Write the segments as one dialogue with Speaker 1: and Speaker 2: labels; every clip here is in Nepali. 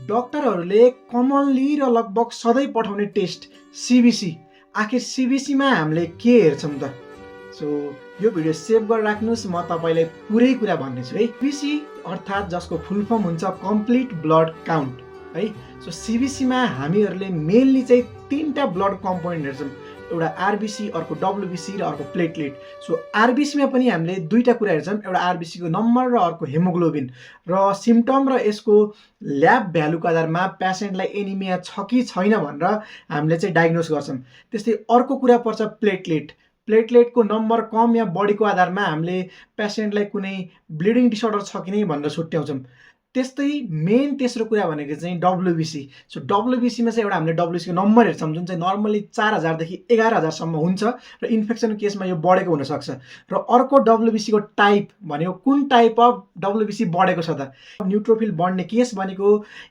Speaker 1: डाक्टरहरूले कमनली र लगभग सधैँ पठाउने टेस्ट सिबिसी। आखिर सिबिसीमा हामीले के हेर्छौँ त? सो यो भिडियो सेभ गरेर राख्नुहोस्, म तपाईँलाई पुरै कुरा भन्नेछु है। सिबिसी अर्थात् जसको फुल फर्म हुन्छ कम्प्लिट ब्लड काउन्ट है। सो सिबिसीमा हामीहरूले मेनली चाहिँ 3टा ब्लड कम्पोनेन्ट हेर्छौँ, एउटा आरबिसी, अर्को डब्लुबिसी र अर्को प्लेटलेट। सो आरबिसीमा पनि हामीले 2टा कुरा हेर्छौँ, एउटा आरबिसीको नम्बर र अर्को हेमोग्लोबिन। र सिम्पटम र यसको ल्याब भ्यालुको आधारमा पेसेन्टलाई एनिमिया छ कि छैन भनेर हामीले चाहिँ डायग्नोस गर्छौँ। त्यस्तै अर्को कुरा पर्छ प्लेटलेट। प्लेटलेटको नम्बर कम या बढीको आधारमा हामीले पेसेन्टलाई कुनै ब्लिडिङ डिसअर्डर छ कि नै भनेर छुट्याउँछौँ। त्यस्तै मेन तेस्रो कुरा भनेको चाहिँ डब्लुबिसी। सो डब्लुबिसीमा चाहिँ एउटा हामीले डब्लुबिसीको नम्बर हेर्छौँ, जुन चाहिँ नर्मली 4000 देखि 11000सम्म हुन्छ र इन्फेक्सनको केसमा यो बढेको हुनसक्छ। र अर्को डब्लुबिसीको टाइप भनेको कुन टाइप अफ डब्लुबिसी बढेको छ त? न्युट्रोफिल बढ्ने केस भनेको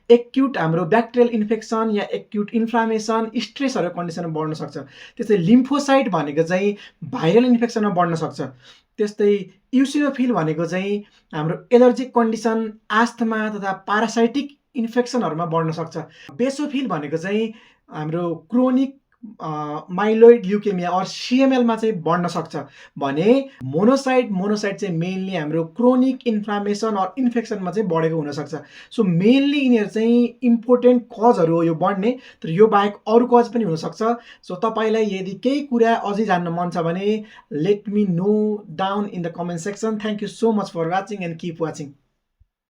Speaker 1: एक्युट हाम्रो ब्याक्टेरियल इन्फेक्सन या एक्युट इन्फ्लामेसन, स्ट्रेसहरू कन्डिसनमा बढ्न सक्छ। त्यस्तै लिम्फोसाइट भनेको चाहिँ भाइरल इन्फेक्सनमा बढ्न सक्छ। त्यस्तै इउसिनोफिल भनेको चाहिँ हाम्रो एलर्जिक कन्डिसन, आस्थमा तथा प्यारासाइटिक इन्फेक्सनहरूमा बढ्न सक्छ। बेसोफिल भनेको चाहिँ हाम्रो क्रोनिक माइलोइड ल्युकेमिया अर सिएमएलमा चाहिँ बढ्न सक्छ भने मोनोसाइट चाहिँ मेनली हाम्रो क्रोनिक इन्फ्लामेसन अर इन्फेक्सनमा चाहिँ बढेको हुनसक्छ। सो मेनली यिनीहरू चाहिँ इम्पोर्टेन्ट कजहरू हो यो बढ्ने, तर यो बाहेक अरू कज पनि हुनसक्छ। सो तपाईँलाई यदि केही कुरा अझै जान्न मन छ भने let me know down in the comment section. Thank you so much for watching and keep watching.